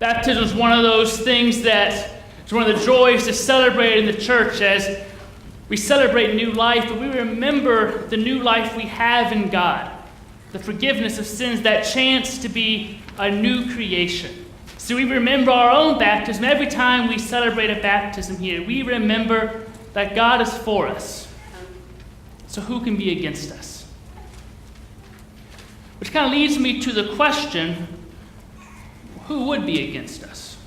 Baptism is one of those things that is one of the joys to celebrate in the church as we celebrate new life, but we remember the new life we have in God, the forgiveness of sins, that chance to be a new creation. So we remember our own baptism. Every time we celebrate a baptism here, we remember that God is for us. So who can be against us? Which kind of leads me to the question, who would be against us?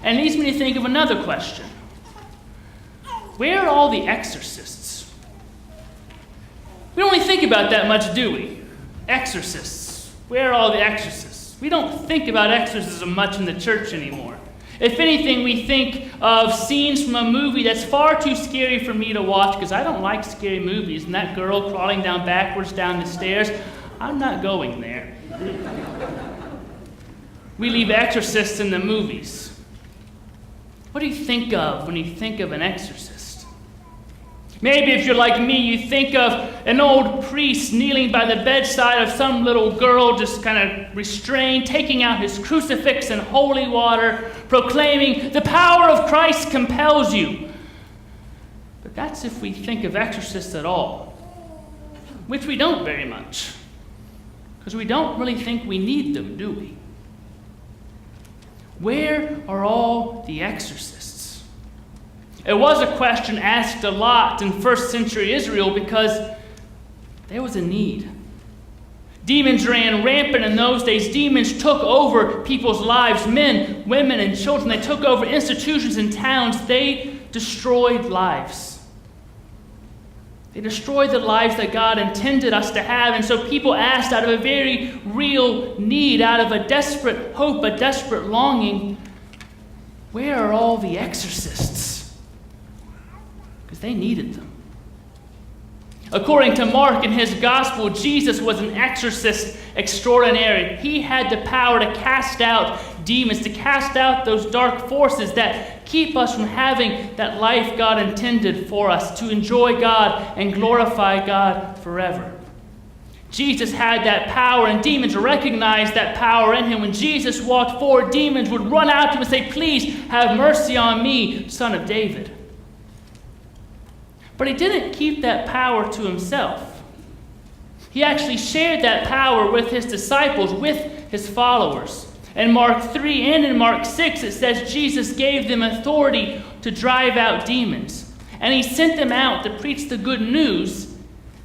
And leads me to think of another question. Where are all the exorcists? We don't really think about that much, do we? Exorcists. Where are all the exorcists? We don't think about exorcism much in the church anymore. If anything, we think of scenes from a movie that's far too scary for me to watch because I don't like scary movies. And that girl crawling down backwards down the stairs, I'm not going there. We leave exorcists in the movies. What do you think of when you think of an exorcist? Maybe if you're like me, you think of an old priest kneeling by the bedside of some little girl, just kind of restrained, taking out his crucifix and holy water, proclaiming, "The power of Christ compels you." But that's if we think of exorcists at all, which we don't very much, because we don't really think we need them, do we? Where are all the exorcists? It was a question asked a lot in first century Israel because there was a need. Demons ran rampant in those days. Demons took over people's lives, men, women, and children. They took over institutions and towns. They destroyed lives. They destroyed the lives that God intended us to have. And so people asked out of a very real need, out of a desperate hope, a desperate longing, where are all the exorcists? Because they needed them. According to Mark in his gospel, Jesus was an exorcist extraordinary. He had the power to cast out demons, to cast out those dark forces that keep us from having that life God intended for us, to enjoy God and glorify God forever. Jesus had that power, and demons recognized that power in him. When Jesus walked forward, demons would run out to him and say, "Please have mercy on me, Son of David." But he didn't keep that power to himself. He actually shared that power with his disciples, with his followers. In Mark 3 and in Mark 6, it says Jesus gave them authority to drive out demons. And he sent them out to preach the good news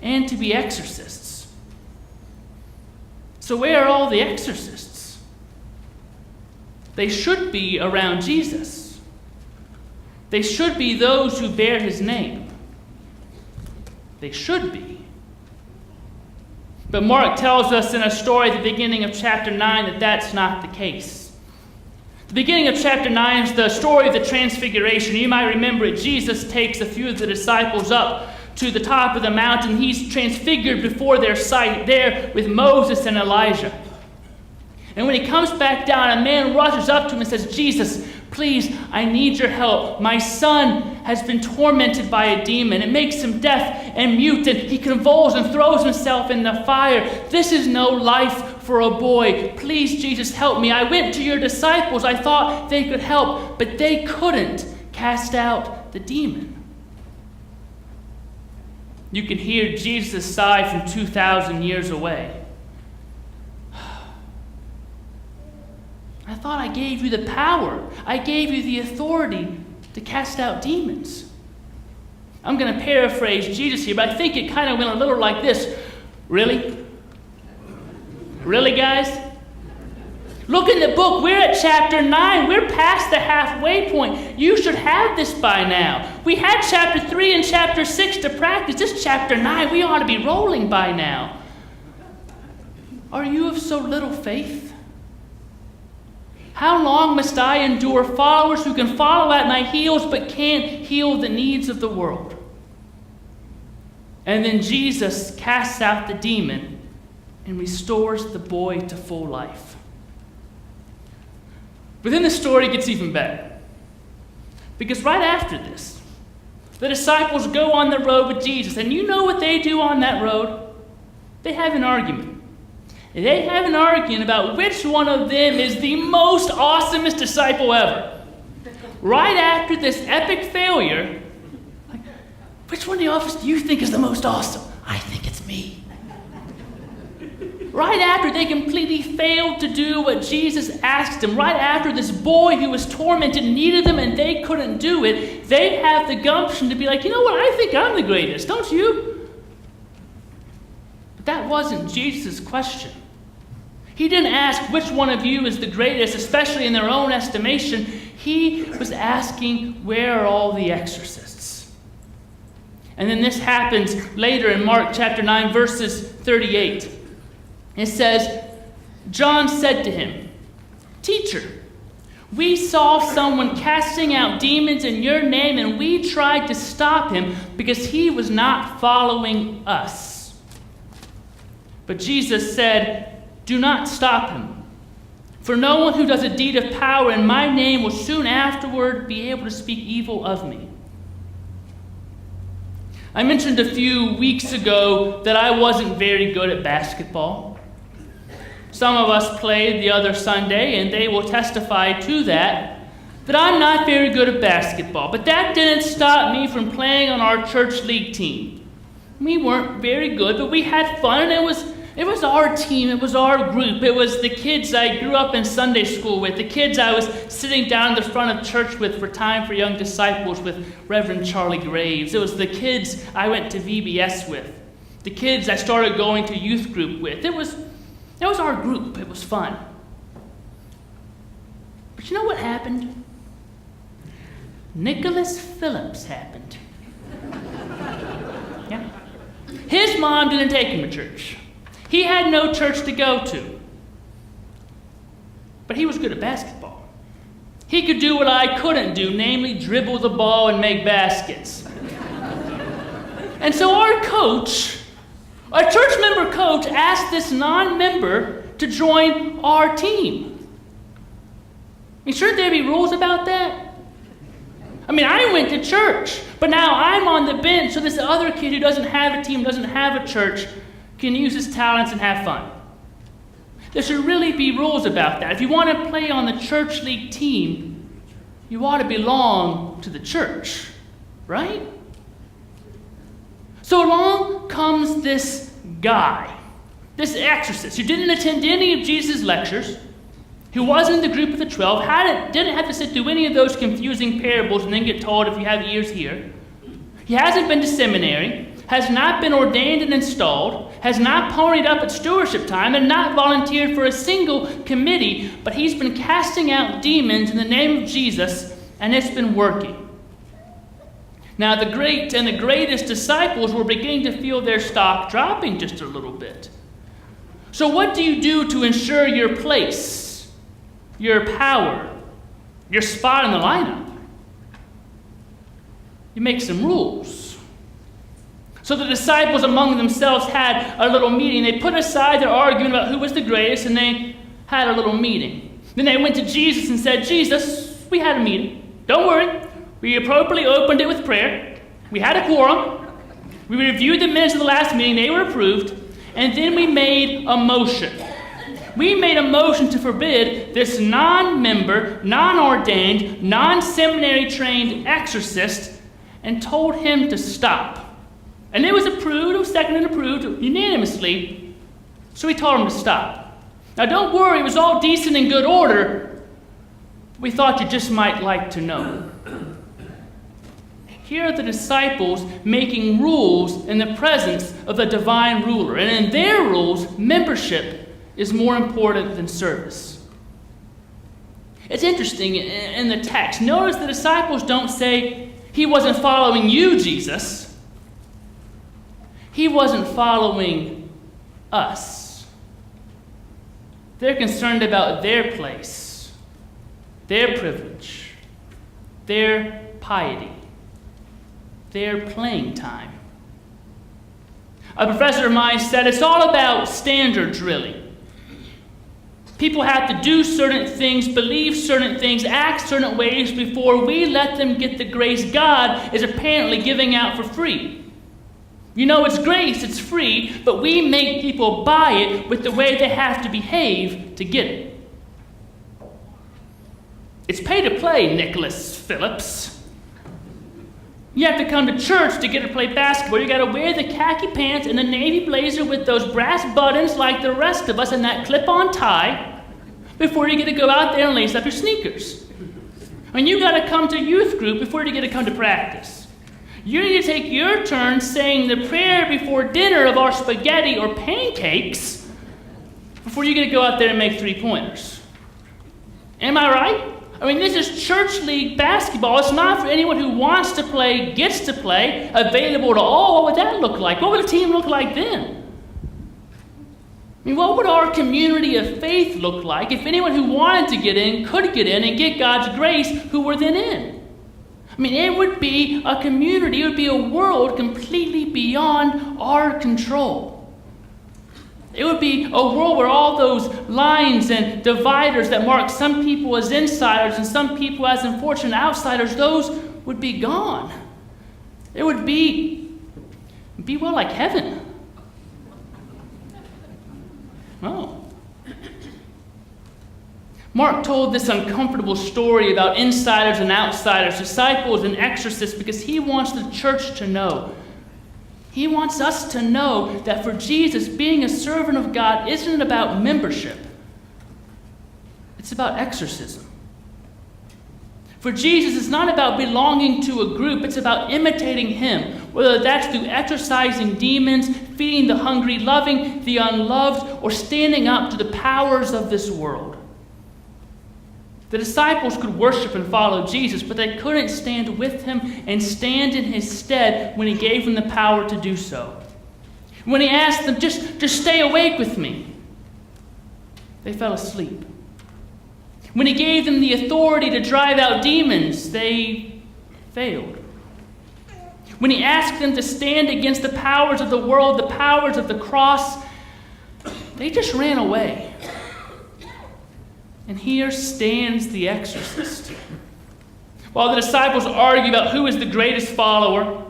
and to be exorcists. So where are all the exorcists? They should be around Jesus. They should be those who bear his name. They should be. But Mark tells us in a story at the beginning of chapter 9 that that's not the case. The beginning of chapter 9 is the story of the Transfiguration. You might remember it. Jesus takes a few of the disciples up to the top of the mountain. He's transfigured before their sight there with Moses and Elijah. And when he comes back down, a man rushes up to him and says, "Jesus, please, I need your help. My son has been tormented by a demon. It makes him deaf and mute, and he convulses and throws himself in the fire. This is no life for a boy. Please, Jesus, help me. I went to your disciples. I thought they could help, but they couldn't cast out the demon." You can hear Jesus' sigh from 2,000 years away. I thought I gave you the power. I gave you the authority to cast out demons. I'm going to paraphrase Jesus here, but I think it kind of went a little like this. Really? Really, guys? Look in the book. We're at chapter 9. We're past the halfway point. You should have this by now. We had chapter 3 and chapter 6 to practice. This is chapter 9. We ought to be rolling by now. Are you of so little faith? How long must I endure followers who can follow at my heels but can't heal the needs of the world? And then Jesus casts out the demon and restores the boy to full life. But then the story gets even better. Because right after this, the disciples go on the road with Jesus. And you know what they do on that road? They have an argument. They have an argument about which one of them is the most awesomest disciple ever. Right after this epic failure, like, which one in the office do you think is the most awesome? I think it's me. Right after they completely failed to do what Jesus asked them, right after this boy who was tormented needed them and they couldn't do it, they have the gumption to be like, you know what, I think I'm the greatest, don't you? But that wasn't Jesus' question. He didn't ask which one of you is the greatest, especially in their own estimation. He was asking, where are all the exorcists? And then this happens later in Mark chapter 9, verses 38. It says, John said to him, "Teacher, we saw someone casting out demons in your name, and we tried to stop him because he was not following us." But Jesus said, "Do not stop him, for no one who does a deed of power in my name will soon afterward be able to speak evil of me." I mentioned a few weeks ago that I wasn't very good at basketball. Some of us played the other Sunday, and they will testify to that I'm not very good at basketball. But that didn't stop me from playing on our church league team. We weren't very good, but we had fun, and it was our team, it was our group. It was the kids I grew up in Sunday school with, the kids I was sitting down in the front of church with for Time for Young Disciples with Reverend Charlie Graves. It was the kids I went to VBS with, the kids I started going to youth group with. It was our group. It was fun. But you know what happened? Nicholas Phillips happened. Yeah. His mom didn't take him to church. He had no church to go to. But he was good at basketball. He could do what I couldn't do, namely dribble the ball and make baskets. And so our church member coach, asked this non-member to join our team. Shouldn't there be rules about that? I went to church, but now I'm on the bench, so this other kid who doesn't have a team, doesn't have a church, can use his talents and have fun. There should really be rules about that. If you want to play on the church league team, you ought to belong to the church, right? So along comes this guy, this exorcist, who didn't attend any of Jesus' lectures, who wasn't in the group of the 12, didn't have to sit through any of those confusing parables and then get told if you have ears here. He hasn't been to seminary, has not been ordained and installed, has not ponied up at stewardship time, and not volunteered for a single committee, but he's been casting out demons in the name of Jesus, and it's been working. Now, the great and the greatest disciples were beginning to feel their stock dropping just a little bit. So what do you do to ensure your place, your power, your spot in the lineup? You make some rules. So the disciples among themselves had a little meeting. They put aside their argument about who was the greatest, and they had a little meeting. Then they went to Jesus and said, "Jesus, we had a meeting. Don't worry. We appropriately opened it with prayer. We had a quorum. We reviewed the minutes of the last meeting. They were approved. And then we made a motion. We made a motion to forbid this non-member, non-ordained, non-seminary trained exorcist and told him to stop. And it was approved, it was seconded and approved unanimously. So we told him to stop. Now don't worry, it was all decent and good order. We thought you just might like to know." Here are the disciples making rules in the presence of the divine ruler. And in their rules, membership is more important than service. It's interesting in the text. Notice the disciples don't say, "He wasn't following you, Jesus." He wasn't following us. They're concerned about their place, their privilege, their piety, their playing time. A professor of mine said it's all about standards, really. People have to do certain things, believe certain things, act certain ways before we let them get the grace God is apparently giving out for free. You know, it's grace, it's free, but we make people buy it with the way they have to behave to get it. It's pay to play, Nicholas Phillips. You have to come to church to get to play basketball. You got to wear the khaki pants and the navy blazer with those brass buttons like the rest of us and that clip-on tie before you get to go out there and lace up your sneakers. And you got to come to youth group before you get to come to practice. You need to take your turn saying the prayer before dinner of our spaghetti or pancakes before you get to go out there and make three-pointers. Am I right? I mean, this is church league basketball. It's not for anyone who wants to play, gets to play, available to all. What would that look like? What would a team look like then? I mean, what would our community of faith look like if anyone who wanted to get in could get in and get God's grace who were then in? I mean, it would be a community, it would be a world completely beyond our control. It would be a world where all those lines and dividers that mark some people as insiders and some people as unfortunate outsiders, those would be gone. It would be well like heaven. Oh. Mark told this uncomfortable story about insiders and outsiders, disciples and exorcists, because he wants the church to know. He wants us to know that for Jesus, being a servant of God isn't about membership. It's about exorcism. For Jesus, it's not about belonging to a group. It's about imitating him, whether that's through exorcising demons, feeding the hungry, loving the unloved, or standing up to the powers of this world. The disciples could worship and follow Jesus, but they couldn't stand with him and stand in his stead when he gave them the power to do so. When he asked them, just stay awake with me, they fell asleep. When he gave them the authority to drive out demons, they failed. When he asked them to stand against the powers of the world, the powers of the cross, they just ran away. And here stands the exorcist. While the disciples argue about who is the greatest follower,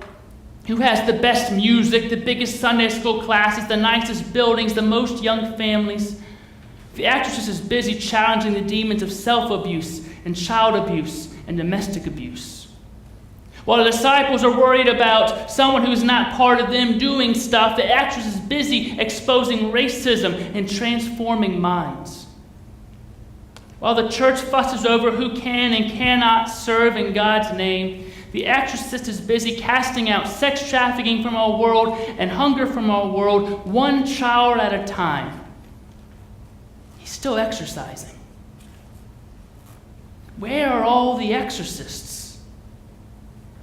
who has the best music, the biggest Sunday school classes, the nicest buildings, the most young families, the exorcist is busy challenging the demons of self-abuse and child abuse and domestic abuse. While the disciples are worried about someone who's not part of them doing stuff, the exorcist is busy exposing racism and transforming minds. While the church fusses over who can and cannot serve in God's name, the exorcist is busy casting out sex trafficking from our world and hunger from our world, one child at a time. He's still exorcising. Where are all the exorcists?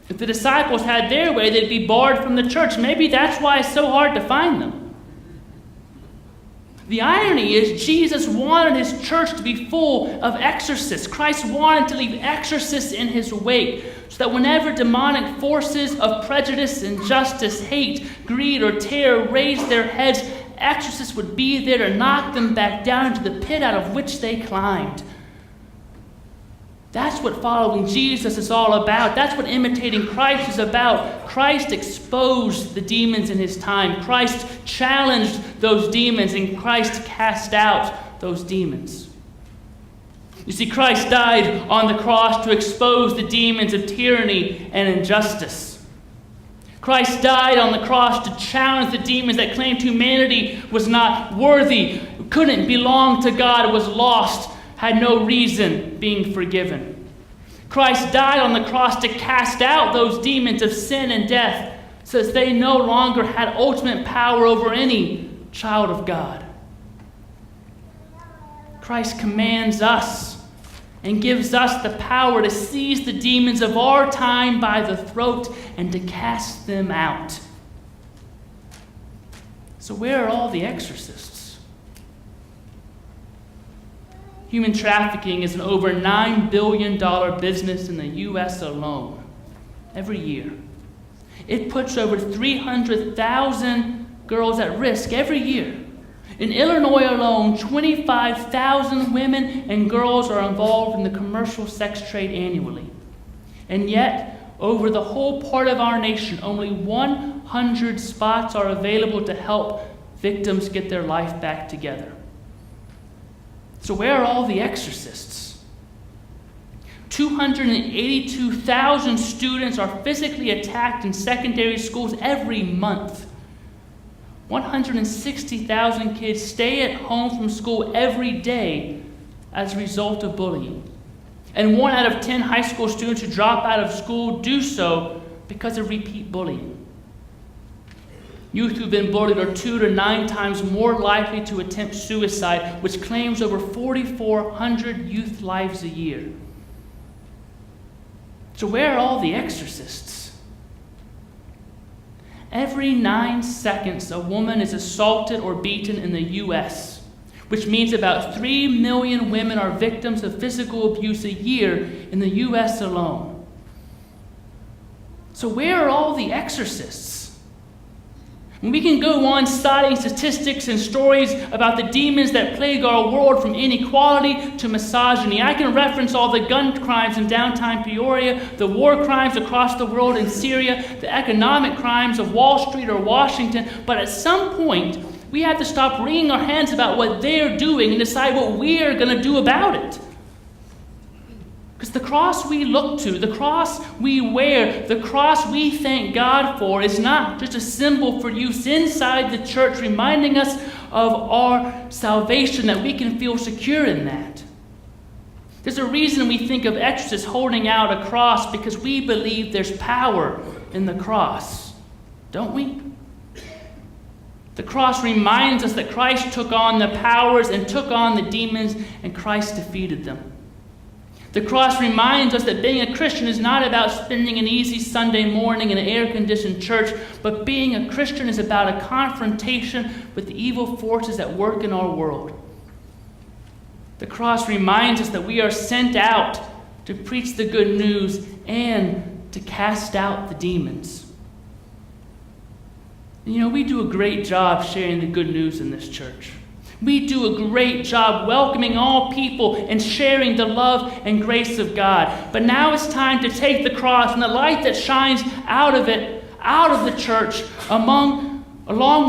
If the disciples had their way, they'd be barred from the church. Maybe that's why it's so hard to find them. The irony is Jesus wanted his church to be full of exorcists. Christ wanted to leave exorcists in his wake so that whenever demonic forces of prejudice, injustice, hate, greed, or terror raised their heads, exorcists would be there to knock them back down into the pit out of which they climbed. That's what following Jesus is all about. That's what imitating Christ is about. Christ exposed the demons in his time. Christ challenged those demons, and Christ cast out those demons. You see, Christ died on the cross to expose the demons of tyranny and injustice. Christ died on the cross to challenge the demons that claimed humanity was not worthy, couldn't belong to God, was lost, had no reason being forgiven. Christ died on the cross to cast out those demons of sin and death so that they no longer had ultimate power over any child of God. Christ commands us and gives us the power to seize the demons of our time by the throat and to cast them out. So where are all the exorcists? Human trafficking is an over $9 billion business in the U.S. alone every year. It puts over 300,000 girls at risk every year. In Illinois alone, 25,000 women and girls are involved in the commercial sex trade annually. And yet, over the whole part of our nation, only 1 200 spots are available to help victims get their life back together. So where are all the exorcists? 282,000 students are physically attacked in secondary schools every month. 160,000 kids stay at home from school every day as a result of bullying. And 1 out of 10 high school students who drop out of school do so because of repeat bullying. Youth who've been bullied are 2 to 9 times more likely to attempt suicide, which claims over 4,400 youth lives a year. So where are all the exorcists? Every 9 seconds, a woman is assaulted or beaten in the U.S., which means about 3 million women are victims of physical abuse a year in the U.S. alone. So where are all the exorcists? And we can go on citing statistics and stories about the demons that plague our world, from inequality to misogyny. I can reference all the gun crimes in downtown Peoria, the war crimes across the world in Syria, the economic crimes of Wall Street or Washington. But at some point, we have to stop wringing our hands about what they're doing and decide what we're going to do about it. Because the cross we look to, the cross we wear, the cross we thank God for is not just a symbol for use inside the church, reminding us of our salvation, that we can feel secure in that. There's a reason we think of exorcists holding out a cross, because we believe there's power in the cross, don't we? The cross reminds us that Christ took on the powers and took on the demons, and Christ defeated them. The cross reminds us that being a Christian is not about spending an easy Sunday morning in an air-conditioned church, but being a Christian is about a confrontation with the evil forces at work in our world. The cross reminds us that we are sent out to preach the good news and to cast out the demons. And we do a great job sharing the good news in this church. We do a great job welcoming all people and sharing the love and grace of God. But now it's time to take the cross and the light that shines out of it, out of the church, along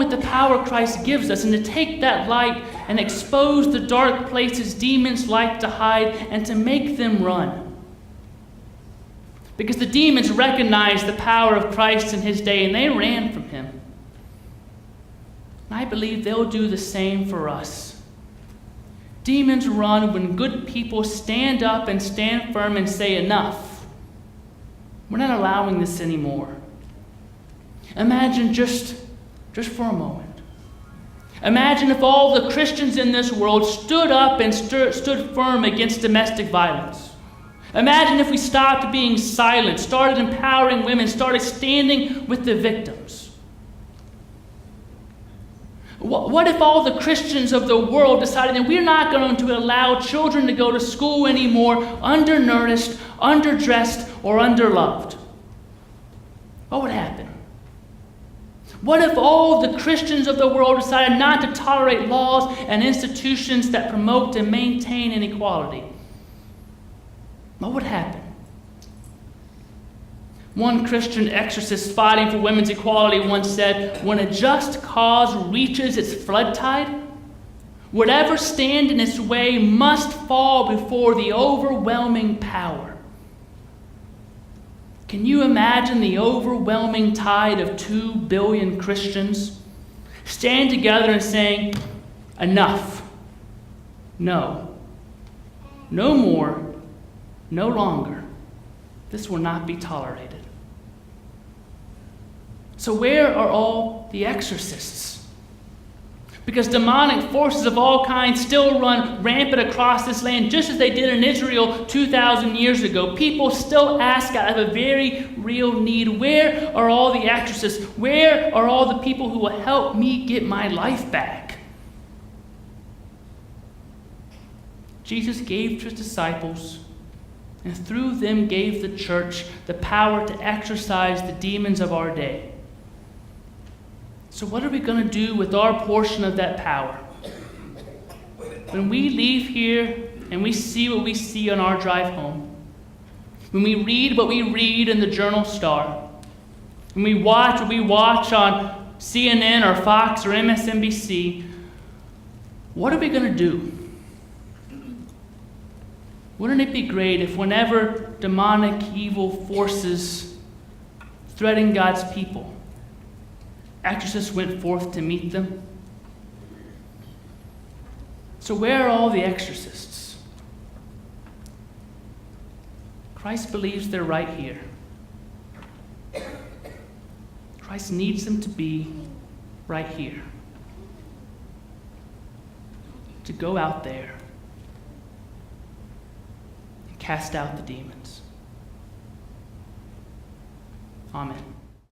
with the power Christ gives us, and to take that light and expose the dark places demons like to hide, and to make them run. Because the demons recognized the power of Christ in his day, and they ran from him. I believe they'll do the same for us. Demons run when good people stand up and stand firm and say, enough. We're not allowing this anymore. Imagine just for a moment. Imagine if all the Christians in this world stood up and stood firm against domestic violence. Imagine if we stopped being silent, started empowering women, started standing with the victims. What if all the Christians of the world decided that we're not going to allow children to go to school anymore undernourished, underdressed, or underloved? What would happen? What if all the Christians of the world decided not to tolerate laws and institutions that promote and maintain inequality? What would happen? One Christian exorcist fighting for women's equality once said, when a just cause reaches its flood tide, whatever stand in its way must fall before the overwhelming power. Can you imagine the overwhelming tide of 2 billion Christians stand together and saying, enough, no more, no longer, this will not be tolerated? So where are all the exorcists? Because demonic forces of all kinds still run rampant across this land, just as they did in Israel 2,000 years ago. People still ask out of a very real need, where are all the exorcists? Where are all the people who will help me get my life back? Jesus gave to his disciples, and through them gave the church the power to exorcise the demons of our day. So what are we going to do with our portion of that power? When we leave here and we see what we see on our drive home, when we read what we read in the Journal Star, When we watch on CNN or Fox or MSNBC, what are we going to do? Wouldn't it be great if whenever demonic evil forces threaten God's people, exorcists went forth to meet them? So where are all the exorcists? Christ believes they're right here. Christ needs them to be right here. To go out there and cast out the demons. Amen.